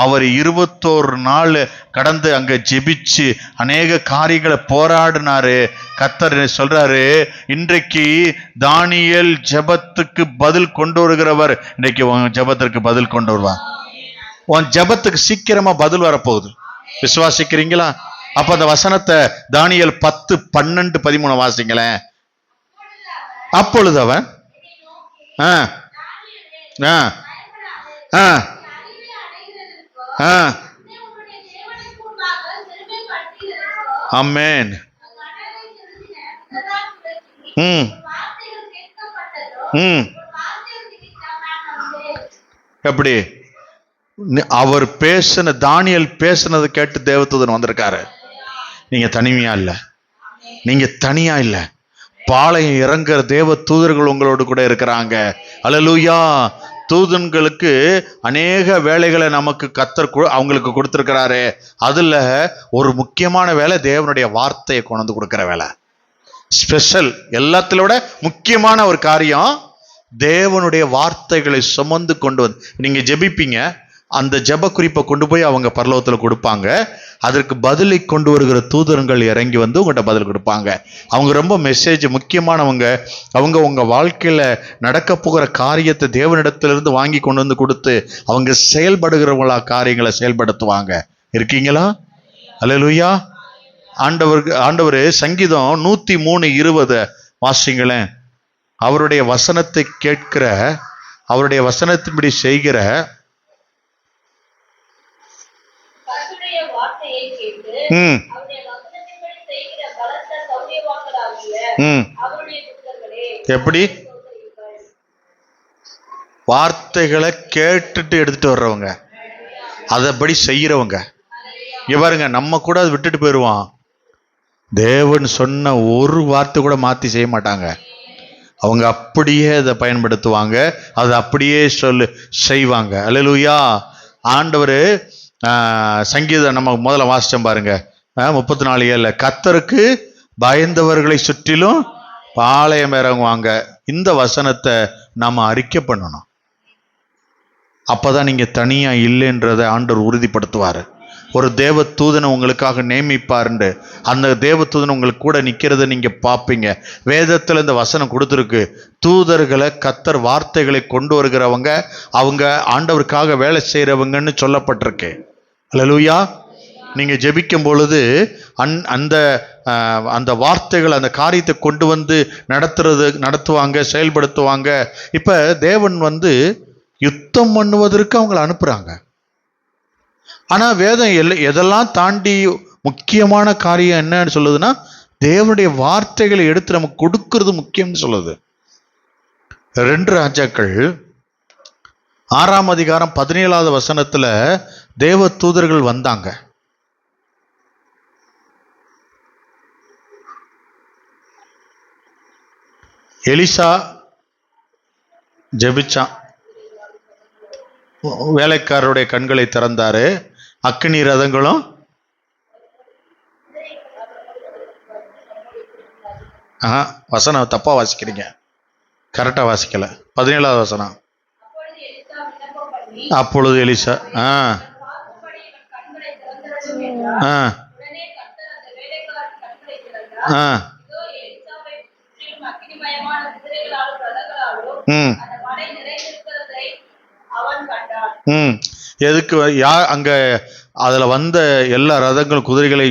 அவர் 21 நாள் கடந்து அங்க ஜெபிச்சு அநேக காரியங்களை போராடினாரு. கர்த்தர் சொல்றாரு, இன்றைக்கு தானியேல் ஜெபத்துக்கு பதில் கொண்டு வருகிறவர். இன்றைக்கு உன் ஜெபத்திற்கு பதில் கொண்டு வருவார். உன் ஜெபத்துக்கு சீக்கிரமா பதில் வரப்போகுது. விசுவாசிக்கிறீங்களா? அப்ப அந்த வசனத்தை தானியேல் 10:12-13 வாசிங்களேன். அப்பொழுது அவன் ஆமென். எப்படி அவர் பேசின, தானியேல் பேசினது கேட்டு தேவதூதன் வந்திருக்காரு. நீங்க தனிமையா இல்ல, நீங்க தனியா இல்ல. பாளையம் இறங்குற தேவ தூதர்கள் உங்களோடு கூட இருக்கிறாங்க. அல்லேலூயா. தூதன்களுக்கு அநேக வேலைகளை நமக்கு கர்த்தர் அவங்களுக்கு கொடுத்திருக்கிறாரு. அதுல ஒரு முக்கியமான வேலை தேவனுடைய வார்த்தையை கொண்டு வந்து கொடுக்கிற வேலை. ஸ்பெஷல். எல்லாத்தில விட முக்கியமான ஒரு காரியம், தேவனுடைய வார்த்தைகளை சுமந்து கொண்டு வந்து நீங்க ஜெபிப்பீங்க. அந்த ஜெப குறிப்பை கொண்டு போய் அவங்க பரலோகத்தில் கொடுப்பாங்க. அதற்கு பதிலை கொண்டு வருகிற தூதர்கள் இறங்கி வந்து உங்கள்கிட்ட பதில் கொடுப்பாங்க. அவங்க ரொம்ப மெசேஜ் முக்கியமானவங்க. அவங்க உங்க வாழ்க்கையில நடக்க போகிற காரியத்தை தேவனிடத்திலிருந்து வாங்கி கொண்டு வந்து கொடுத்து அவங்க செயல்படுகிறவங்களா காரியங்களை செயல்படுத்துவாங்க. இருக்கீங்களா? அல்லேலூயா. ஆண்டவர் சங்கீதம் 103:20 வாசிங்களேன். அவருடைய வசனத்தை கேட்கிற, அவருடைய வசனத்தின்படி செய்கிற எப்படி வார்த்தைகளை கேட்டுட்டு எடுத்துட்டு வர்றவங்க, அதபடி செய்யறவங்க. இவருங்க நம்ம கூட அதை விட்டுட்டு போயிடுவான். தேவன் சொன்ன ஒரு வார்த்தை கூட மாத்தி செய்ய மாட்டாங்க. அவங்க அப்படியே அதை பயன்படுத்துவாங்க, அதை அப்படியே செய்வாங்க. அல்லேலூயா. ஆண்டவர் சங்கீதம் நம்ம முதல்ல வாசிச்சோம் பாருங்க, 34:7 கர்த்தருக்கு பயந்தவர்களை சுற்றிலும் பாளையம் இறங்குவாங்க. இந்த வசனத்தை நாம அறிக்கை பண்ணணும். அப்பதான் நீங்க தனியா இல்லைன்றதை ஆண்டவர் உறுதிப்படுத்துவாரு. ஒரு தேவ தூதனை உங்களுக்காக நியமிப்பாருண்டு. அந்த தேவ தூதன் உங்களுக்கு கூட நிக்கிறத நீங்க பார்ப்பீங்க. வேதத்துல இந்த வசனம் கொடுத்துருக்கு. தூதர்களை கர்த்தர் வார்த்தைகளை கொண்டு வருகிறவங்க, அவங்க ஆண்டவருக்காக வேலை செய்யறவங்கன்னு சொல்லப்பட்டிருக்கு. அல்லேலூயா. நீங்க ஜெபிக்கும் பொழுது அந்த வார்த்தைகள் அந்த காரியத்தை கொண்டு வந்து நடத்துவாங்க, செயல்படுத்துவாங்க. இப்ப தேவன் யுத்தம் பண்ணுவதற்கு அவங்களை அனுப்புறாங்க. ஆனா வேதம் எதெல்லாம் தாண்டி முக்கியமான காரியம் என்னன்னு சொல்லுதுன்னா, தேவனுடைய வார்த்தைகளை எடுத்து நமக்கு கொடுக்கிறது முக்கியம்னு சொல்லுது. 2 ராஜாக்கள் 6ஆம் அதிகாரம் 17வது வசனத்துல தேவ தூதர்கள் வந்தாங்க. எலிசா ஜெபிச்சான், வேலைக்காரருடைய கண்களை திறந்தாரு. அக்கினி ரதங்களும் வசனம் தப்பா வாசிக்கிறீங்க, கரெக்டா வாசிக்கல. 17வது வசனம். அப்பொழுது எலிசா எதுக்கு அங்க அதுல வந்த எல்லா ரதங்களும் குதிரைகளை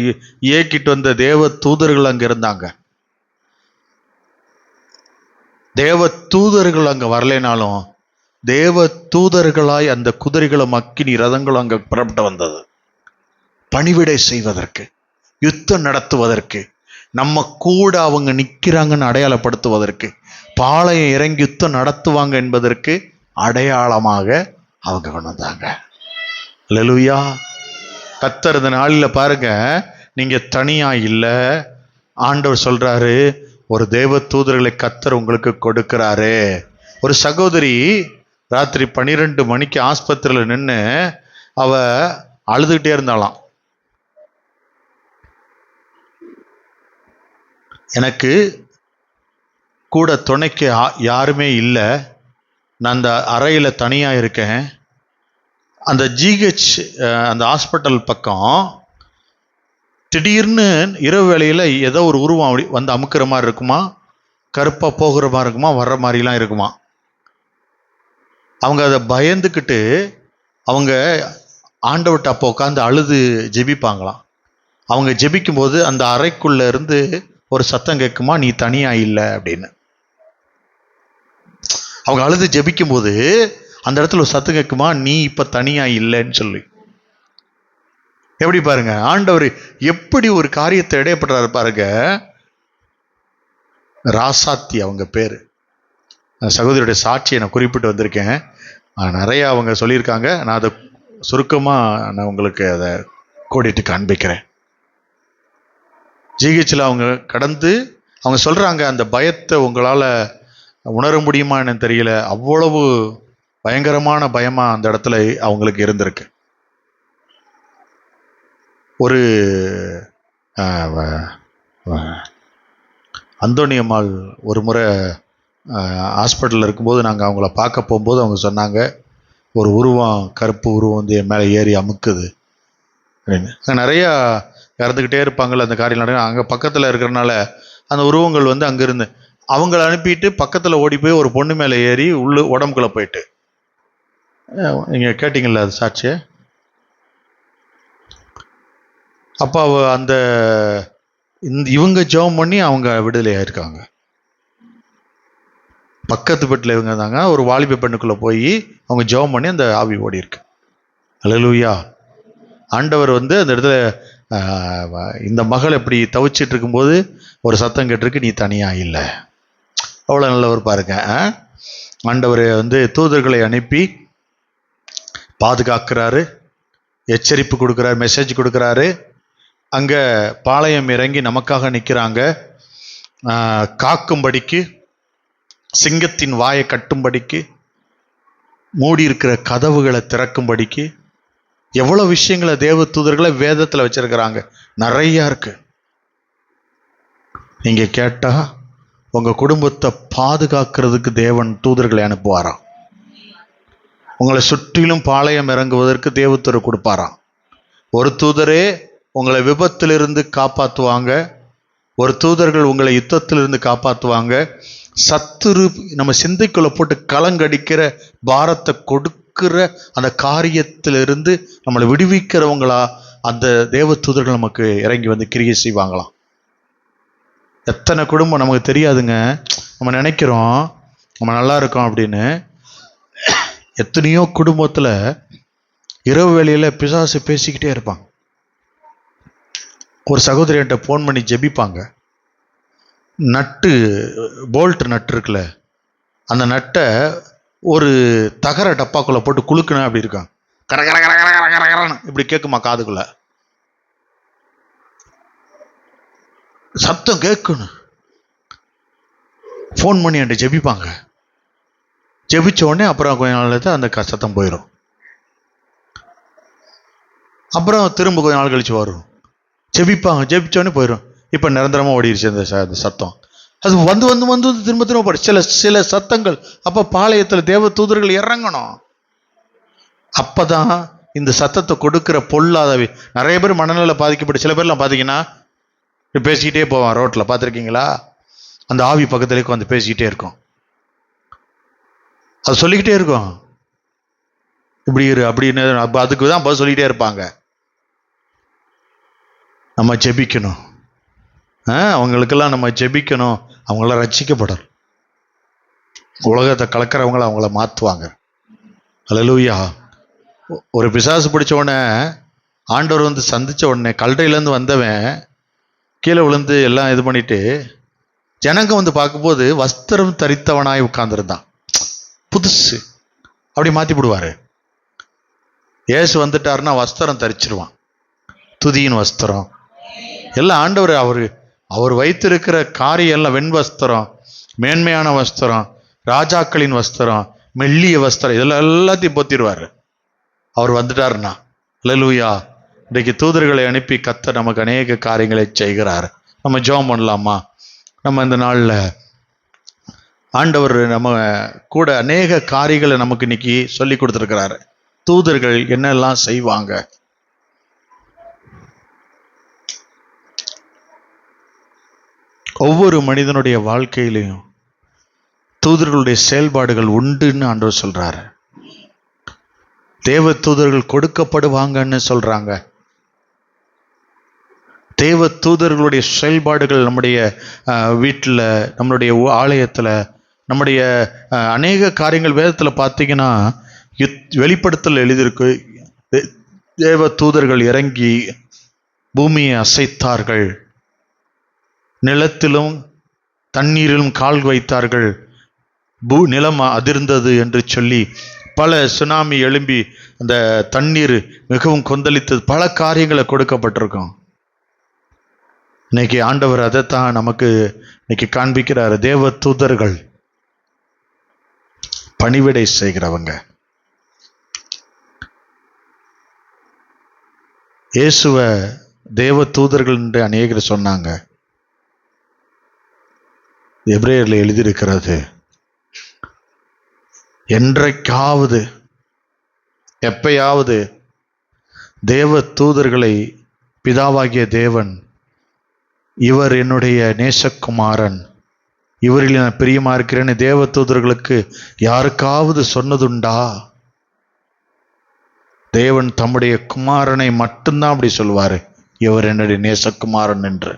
இயக்கிட்டு வந்த தேவ தூதர்கள் அங்க இருந்தாங்க. தேவ தூதர்கள் அங்க வரலைனாலும் தேவ தூதர்களாய் அந்த குதிரைகளும் அக்கினி ரதங்களும் அங்க புறப்பட்டு வந்தது. பணிவிடை செய்வதற்கு, யுத்தம் நடத்துவதற்கு, நம்ம கூட அவங்க நிக்கிறாங்கன்னு அடையாளப்படுத்துவதற்கு, பாளையம் இறங்கி யுத்தம் நடத்துவாங்க என்பதற்கு அடையாளமாக அவங்க கொண்டு வந்தாங்க. அல்லேலூயா. கர்த்தர் இந்த நாளில் பாருங்க, நீங்க தனியா இல்லை. ஆண்டவர் சொல்றாரு, ஒரு தேவ தூதர்களை கர்த்தர் உங்களுக்கு கொடுக்கிறாரு. ஒரு சகோதரி ராத்திரி 12 மணிக்கு ஆஸ்பத்திரியில் நின்று அவ அழுதுகிட்டே இருந்தாளாம். எனக்கு கூட துணைக்கு யாருமே இல்லை, நான் அந்த அறையில் தனியாக இருக்கேன். அந்த ஜிஹெச் அந்த ஹாஸ்பிட்டல் பக்கம் திடீர்னு இரவு வேளையில் ஏதோ ஒரு உருவம் அப்படி வந்து அமுக்கிற மாதிரி இருக்குமா, கருப்பாக போகிற மாதிரி இருக்குமா, வர்ற மாதிரிலாம் இருக்குமா. அவங்க அதை பயந்துக்கிட்டு அவங்க ஆண்டவர்கிட்ட அப்போ உட்காந்து அழுது ஜெபிப்பாங்களாம். அவங்க ஜெபிக்கும்போது அந்த அறைக்குள்ள இருந்து ஒரு சத்தம் கேட்குமா, நீ தனியா இல்லை அப்படின்னு. அவங்க அழுது ஜெபிக்கும் போது அந்த இடத்துல ஒரு சத்தம் கேட்குமா, நீ இப்ப தனியா இல்லைன்னு சொல்லி. எப்படி பாருங்க, ஆண்டவர் எப்படி ஒரு காரியத்தை இடையப்படுறாரு பாருங்க. ராசாத்தி அவங்க பேரு, சகோதரியுடைய சாட்சியை நான் குறிப்பிட்டு வந்திருக்கேன். நிறைய அவங்க சொல்லியிருக்காங்க. நான் அதை சுருக்கமாக நான் உங்களுக்கு அதை கோடிட்டு காண்பிக்கிறேன். ஜிஹெச்சில் அவங்க கடந்து அவங்க சொல்கிறாங்க, அந்த பயத்தை உங்களால் உணர முடியுமா என்னன்னு தெரியல, அவ்வளவு பயங்கரமான பயமாக அந்த இடத்துல அவங்களுக்கு இருந்திருக்கு. ஒரு அந்தோணியம்மாள் ஒரு முறை ஹாஸ்பிட்டலில் இருக்கும்போது நாங்கள் அவங்கள பார்க்க போகும்போது அவங்க சொன்னாங்க, ஒரு உருவம், கருப்பு உருவம் வந்து என் மேலே ஏறி அமுக்குது அப்படின்னு. அங்கே நிறையா இறந்துக்கிட்டே இருப்பாங்கள்ல, அந்த காரியம் நடக்கும். அங்கே பக்கத்தில் இருக்கிறனால அந்த உருவங்கள் வந்து அங்கேருந்து அவங்கள அனுப்பிட்டு பக்கத்தில் ஓடி போய் ஒரு பொண்ணு மேலே ஏறி உடம்புக்குள்ளே போயிட்டு. நீங்கள் கேட்டிங்களா அது சாட்சியை? அப்போ அந்த இவங்க ஜெபம் பண்ணி அவங்க விடுதலை ஆயிருக்காங்க. பக்கத்து பெட்டில் இவங்க இருந்தாங்க, ஒரு வாலிப பெண்ணுக்குள்ளே போய் அவங்க ஜெபம் பண்ணி அந்த ஆவி ஓடி இருக்கு. அல்லேலூயா. ஆண்டவர் வந்து அந்த இடத்துல இந்த மகள் எப்படி தவிச்சிட்டு இருக்கும்போது ஒரு சத்தம் கேட்டிருக்கு, நீ தனியா இல்லை. அவ்வளோ நல்லவர் பாருங்க. ஆண்டவர் வந்து தூதர்களை அனுப்பி பாதுகாக்கிறாரு, எச்சரிப்பு கொடுக்குறாரு, மெசேஜ் கொடுக்குறாரு. அங்கே பாளையம் இறங்கி நமக்காக நிற்கிறாங்க, காக்கும்படிக்கு, சிங்கத்தின் வாயை கட்டும்படிக்கு, மூடி இருக்கிற கதவுகளை திறக்கும்படிக்கு. எவ்வளவு விஷயங்களை தேவ தூதர்களை வேதத்தில் வச்சிருக்கிறாங்க, நிறையா இருக்கு. நீங்க கேட்டா உங்க குடும்பத்தை பாதுகாக்கிறதுக்கு தேவன் தூதர்களை அனுப்புவாராம். உங்களை சுற்றிலும் பாளையம் இறங்குவதற்கு தேவதூதர் கொடுப்பாராம். ஒரு தூதரே உங்களை விபத்திலிருந்து காப்பாற்றுவாங்க, ஒரு தூதர்கள் உங்களை யுத்தத்திலிருந்து காப்பாற்றுவாங்க. சத்துரு நம்ம சிந்தைக்குள்ள போட்டு கலங்கடிக்கிற பாரத்தை கொடுக்கிற அந்த காரியத்திலிருந்து நம்மளை விடுவிக்கிறவங்களா அந்த தேவ தூதர்கள் நமக்கு இறங்கி வந்து கிரியை செய்வாங்களாம். எத்தனை குடும்பம் நமக்கு தெரியாதுங்க. நம்ம நினைக்கிறோம் நம்ம நல்லா இருக்கோம் அப்படின்னு. எத்தனையோ குடும்பத்தில் இரவு வேளையில் பிசாசு பேசிக்கிட்டே இருப்பாங்க. ஒரு சகோதரிகிட்ட ஃபோன் பண்ணி ஜெபிப்பாங்க. நட்டு, போல்ட் நட்டு இருக்குல்ல, அந்த நட்டை ஒரு தகர டப்பாக்குள்ள போட்டு குலுக்குன அப்படி இருக்காங்க. கர கர கர கர கர கரன்னு இப்படி கேட்குமா காதுக்குள்ள, சத்தம் கேட்கணும். ஃபோன் பண்ணி என்கிட்ட ஜெபிப்பாங்க. ஜெபிச்ச உடனே அப்புறம் கொஞ்ச நாள் அந்த சத்தம் போயிடும். அப்புறம் திரும்ப கொஞ்ச நாள் கழிச்சு வரும். ஜெபிப்பாங்க, ஜெபிச்சோடனே போயிடும். இப்போ நிரந்தரமாக ஓடிடுச்சு அந்த சத்தம். அது வந்து வந்து வந்து திரும்ப திரும்ப போடு. சில சத்தங்கள் அப்போ பாளையத்தில் தேவ தூதர்கள் இறங்கணும். அப்போதான் இந்த சத்தத்தை கொடுக்குற பொல்லாதவை. நிறைய பேர் மனநல பாதிக்கப்பட்டு, சில பேர்லாம் பார்த்தீங்கன்னா பேசிக்கிட்டே போவான் ரோட்டில், பார்த்துருக்கீங்களா? அந்த ஆவி பக்கத்துலேயே வந்து பேசிக்கிட்டே இருக்கும். அது சொல்லிக்கிட்டே இருக்கும், இப்படி இரு அப்படின்னு. அதுக்கு தான் பதில் சொல்லிக்கிட்டே இருப்பாங்க. நம்ம ஜெபிக்கணும், அவங்களுக்கெல்லாம் நம்ம ஜெபிக்கணும். அவங்களாம் ரட்சிக்கப்படணும். உலகத்தை கலக்கிறவங்கள அவங்கள மாற்றுவாங்க. அல்லேலூயா. ஒரு பிசாசு பிடிச்ச உடனே ஆண்டவர் வந்து சந்திச்ச உடனே கல்லறையிலேருந்து வந்தவன் கீழே விழுந்து எல்லாம் இது பண்ணிட்டு ஜனங்க வந்து பார்க்கும்போது வஸ்திரம் தரித்தவனாய் உட்கார்ந்துருந்தான். புதுசு அப்படி மாற்றி விடுவார். ஏசு வந்துட்டாருன்னா வஸ்திரம் தரிச்சிருவான், துதியின் வஸ்திரம் எல்லாம். ஆண்டவர் அவர் வைத்திருக்கிற காரியம் எல்லாம் வெண் வஸ்திரம், மேன்மையான வஸ்திரம், ராஜாக்களின் வஸ்திரம், மெல்லிய வஸ்திரம், இதெல்லாம் எல்லாத்தையும் பொத்திடுவார் அவர் வந்துட்டாருன்னா. அல்லேலூயா. இன்றைக்கு தூதர்களை அனுப்பி கர்த்தர் நமக்கு அநேக காரியங்களை செய்கிறார். நம்ம ஜெபம் பண்ணலாமா? நம்ம இந்த நாள்ல ஆண்டவர் நம்ம கூட அநேக காரியங்களை நமக்கு இன்னைக்கு சொல்லி கொடுத்துருக்கிறாரு. தூதர்கள் என்னெல்லாம் செய்வாங்க, ஒவ்வொரு மனிதனுடைய வாழ்க்கையிலையும் தூதர்களுடைய செயல்பாடுகள் உண்டுன்னு ஆண்டவர் சொல்றாரு. தேவ தூதர்கள் கொடுக்கப்படுவாங்கன்னு சொல்றாங்க. தேவ தூதர்களுடைய செயல்பாடுகள் நம்முடைய வீட்டில், நம்மளுடைய ஆலயத்தில், நம்முடைய அநேக காரியங்கள் வேதத்தில் பார்த்தீங்கன்னா வெளிப்படுத்தல் எழுதியிருக்கு. தேவ தூதர்கள் இறங்கி பூமியை அசைத்தார்கள், நிலத்திலும் தண்ணீரிலும் கால் வைத்தார்கள், நிலம் அதிர்ந்தது என்று சொல்லி பல சுனாமி எழும்பி அந்த தண்ணீர் மிகவும் கொந்தளித்தது, பல காரியங்களை கொடுக்கப்பட்டிருக்கும். இன்னைக்கு ஆண்டவர் அதைத்தான் நமக்கு இன்னைக்கு காண்பிக்கிறார். தேவ தூதர்கள் பணிவிடை செய்கிறவங்க. இயேசுவ தேவ தூதர்கள் என்று அநேகர் சொன்னாங்க. எபிரேயர்ல எழுதியிருக்கிறது, என்றைக்காவது எப்பயாவது தேவ தூதர்களை பிதாவாகிய தேவன், இவர் என்னுடைய நேசகுமாரன், இவரில் நான் பிரியமா இருக்கிறேன்னு தேவ தூதர்களுக்கு யாருக்காவது சொன்னதுண்டா? தேவன் தம்முடைய குமாரனை மட்டும்தான் அப்படி சொல்வாரு, இவர் என்னுடைய நேசகுமாரன் என்று.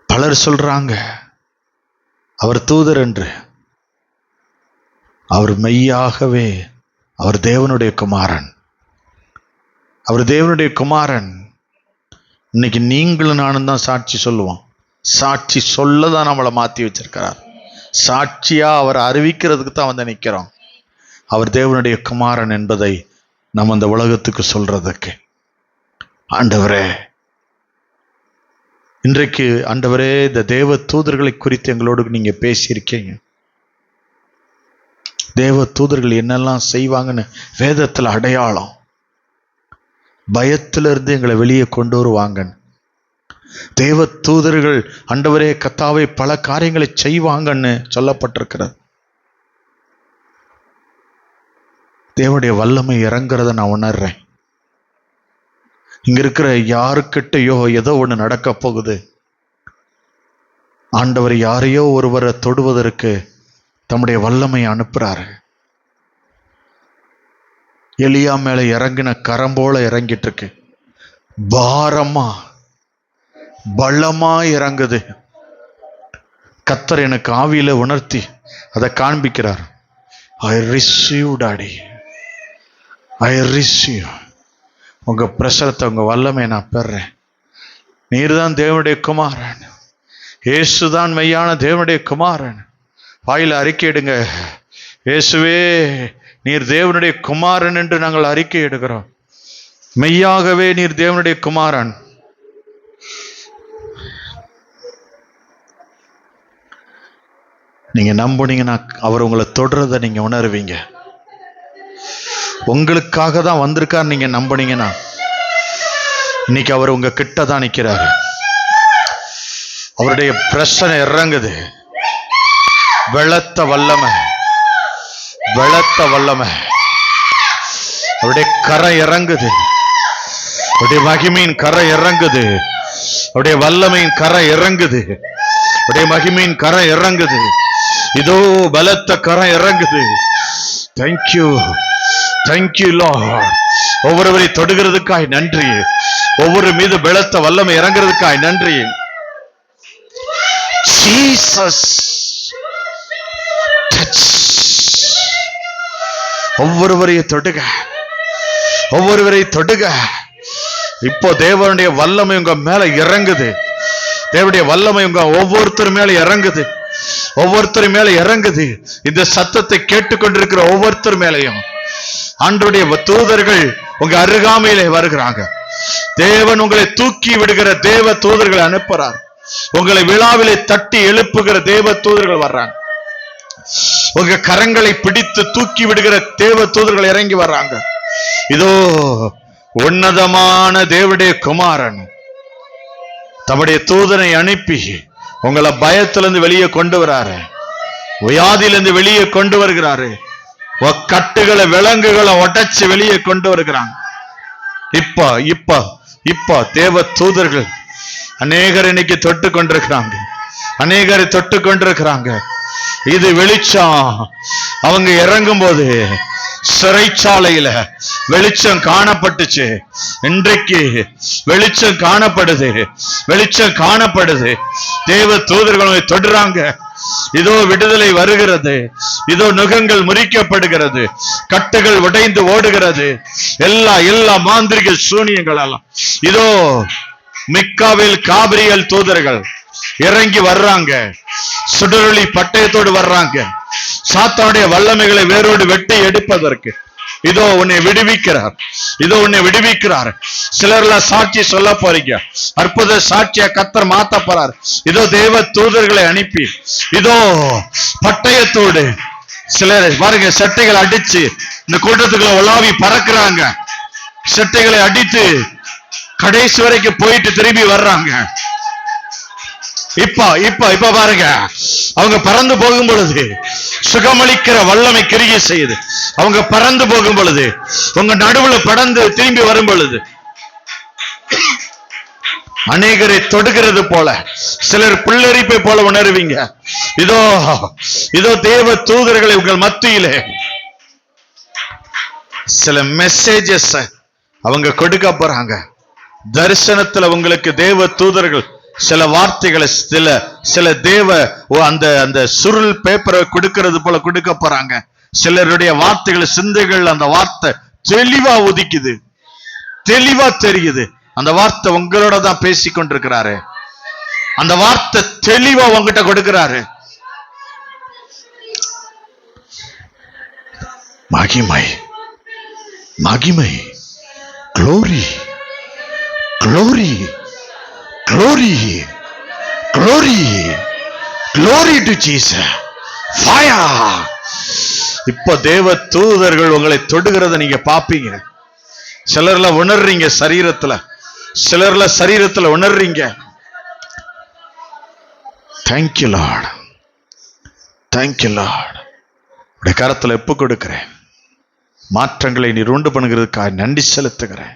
பலர் சொல்றாங்க அவர் தூதர் என்று. அவர் மெய்யாகவே அவர் தேவனுடைய குமாரன். அவர் தேவனுடைய குமாரன். இன்னைக்கு நீங்களும் நானும் தான் சாட்சி சொல்லுவோம். சாட்சி சொல்லதான் நம்மளை மாற்றி வச்சிருக்கிறார். சாட்சியா அவர் அறிவிக்கிறதுக்கு தான் வந்து நிற்கிறோம். அவர் தேவனுடைய குமாரன் என்பதை நம்ம அந்த உலகத்துக்கு சொல்றதுக்கு. ஆண்டவரே, இன்றைக்கு ஆண்டவரே இந்த தேவ தூதர்களை குறித்து எங்களோடு நீங்க பேசியிருக்கீங்க. தேவ தூதர்கள் என்னெல்லாம் செய்வாங்கன்னு வேதத்துல அடையாளம். பயத்திலிருந்து எங்களை வெளியே கொண்டு வருவாங்க. தேவ தூதர்கள் ஆண்டவரே கர்த்தாவே பல காரியங்களை செய்வாங்கன்னு சொல்லப்பட்டிருக்கிறது. தேவனுடைய வல்லமை இறங்குறத நான் உணர்றேன். இங்க இருக்கிற யாருக்கிட்டையோ ஏதோ ஒண்ணு நடக்க போகுது. ஆண்டவர் யாரையோ ஒருவரை தொடுவதற்கு தம்முடைய வல்லமை அனுப்புறாரு. எலியா மேல இறங்கின கரம் போல இறங்கிட்டு இருக்கு. பாரமா பலமா இறங்குது. கர்த்தர் எனக்கு ஆவியில உணர்த்தி அதை காண்பிக்கிறார். I receive daddy, I receive. உங்க பிரசரத்தை, உங்க வல்லமை நான் பெறேன். நீர் தான் தேவனுடைய குமாரன், இயேசுதான் மெய்யான தேவனுடைய குமாரன். வாயில அறிக்கையிடுங்க, இயேசுவே நீர் தேவனுடைய குமாரன் என்று நாங்கள் அறிக்கை எடுக்கிறோம். மெய்யாகவே நீர் தேவனுடைய குமாரன். நீங்க நம்புனீங்கன்னா அவர் உங்களை தொடுறத நீங்க உணர்வீங்க. உங்களுக்காக தான் வந்திருக்கார் நீங்க நம்புனீங்கன்னா இன்னைக்கு அவர் உங்க கிட்ட தான் நிற்கிறாரு. அவருடைய பிரச்சனை இறங்குது. வெளத்த வல்லமை, வெளத்த வல்லமை. அவருடைய கரை இறங்குது. அவருடைய மகிமையின் கரை இறங்குது. அவருடைய வல்லமையின் கரை இறங்குது. அவருடைய மகிமையின் கரை இறங்குது. இதோ பலத்த கரை இறங்குது. Thank you, thank you Lord. ஒவ்வொருவரை தொடுகிறதுக்காய் நன்றி. ஒவ்வொரு மீது பலத்த வல்லமை இறங்குறதுக்காய் நன்றி. ஜீசஸ், ஒவ்வொருவரையும் தொடுக, ஒவ்வொருவரை தொடுக. இப்போ தேவனுடைய வல்லமை உங்க மேல இறங்குது. தேவனுடைய வல்லமை உங்க ஒவ்வொருத்தர் மேல இறங்குது. ஒவ்வொருத்தர் மேல இறங்குது. இந்த சத்தத்தை கேட்டுக்கொண்டிருக்கிற ஒவ்வொருத்தர் மேலையும் ஆண்டவருடைய தூதர்கள் உங்க அருகாமையிலே வருகிறாங்க. தேவன் உங்களை தூக்கி விடுகிற தேவ தூதர்களை அனுப்புறார். உங்களை விழாவிலே தட்டி எழுப்புகிற தேவ தூதர்கள் வர்றாங்க. உங்க கரங்களை பிடித்து தூக்கி விடுகிற தேவ தூதர்கள் இறங்கி வர்றாங்க. இதோ உன்னதமான தேவனுடைய குமாரன், தம்முடைய தூதனை அனுப்பி உங்களை பயத்திலிருந்து வெளியே கொண்டு வராரு, வியாதியிலிருந்து வெளியே கொண்டு வருகிறாரு, கட்டுகளை விலங்குகளை உடைச்சு வெளியே கொண்டு வருகிறாங்க. இப்ப இப்ப இப்ப தேவ தூதர்கள் அநேகர் இன்னைக்கு தொட்டு கொண்டிருக்கிறாங்க, அநேகரை தொட்டு கொண்டிருக்கிறாங்க. இது வெளிச்சம். அவங்க இறங்கும் போது சிறைச்சாலையில வெளிச்சம் காணப்பட்டுச்சு. இன்றைக்கு வெளிச்சம் காணப்படுது, வெளிச்சம் காணப்படுது. தேவ தூதர்களை தொடுறாங்க. இதோ விடுதலை வருகிறது, இதோ நுகங்கள் முறிக்கப்படுகிறது, கட்டுகள் உடைந்து ஓடுகிறது. எல்லா மாந்திரிக சூனியங்கள் எல்லாம் இதோ மிக்காவேல் காபிரியல் தூதர்கள் இறங்கி வர்றாங்க, சுடரொளி பட்டயத்தோடு வர்றாங்க, சாத்தானுடைய வல்லமைகளை வேரோடு வெட்டி எடுப்பதற்கு. இதோ உன்னை விடுவிக்கிறார், இதோ உன்னை விடுவிக்கிறார். சிலர்ல சாட்சி சொல்ல போறீங்க, அற்புத சாட்சியா கர்த்தர் மாத்த போறார். இதோ தேவ தூதர்களை அனுப்பி இதோ பட்டயத்தோடு சிலர் பாருங்க, சட்டைகளை அடிச்சு இந்த கூட்டத்துக்குள்ள உலாவி பறக்குறாங்க. சட்டைகளை அடித்து கடைசி வரைக்கும் போயிட்டு திரும்பி வர்றாங்க. இப்ப இப்ப இப்ப பாருங்க, அவங்க பறந்து போகும் பொழுது சுகமளிக்கிற வல்லமை கிரியை செய்யுது. அவங்க பறந்து போகும் பொழுது, உங்க நடுவுல பறந்து திரும்பி வரும் பொழுது அநேகரை தொடுகிறது போல, சிலர் புல்லரிப்பை போல உணர்வீங்க. இதோ இதோ தேவ தூதர்களை உங்கள் மத்தியிலே சில மெசேஜஸ் அவங்க கொடுக்க போறாங்க. தரிசனத்துல உங்களுக்கு தேவ தூதர்கள் சில வார்த்தைகளை சில தேவ அந்த அந்த சுருள் பேப்பரை கொடுக்கிறது போல கொடுக்க போறாங்க. சிலருடைய வார்த்தைகள் சிந்தைகள் அந்த வார்த்தை தெளிவா உதிக்குது, தெளிவா தெரியுது. அந்த வார்த்தை உங்களோட தான் பேசி கொண்டிருக்கிறாரு, அந்த வார்த்தை தெளிவா உங்ககிட்ட கொடுக்கிறாரு. மகிமை மகிமை, glory glory glory glory glory to Jesus, fire. இப்ப தேவ தூதர்கள் உங்களை தொடுகிறத நீங்க பாப்பீங்க. சிலர்ல உணர்றீங்க, சரீரத்துல சிலர்ல சரீரத்துல உணர்றீங்க. Thank you Lord, thank you Lord. உடைய கரத்துல எப்ப கொடுக்கிறேன், மாற்றங்களை நீர் உண்டு பண்ணுகிறதுக்காக நன்றி செலுத்துகிறேன்.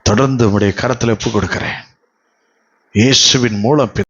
தொடர்ந்து உடைய கரத்துல ஒப்பு கொடுக்கிறேன், இயேசுவின் மூலம்.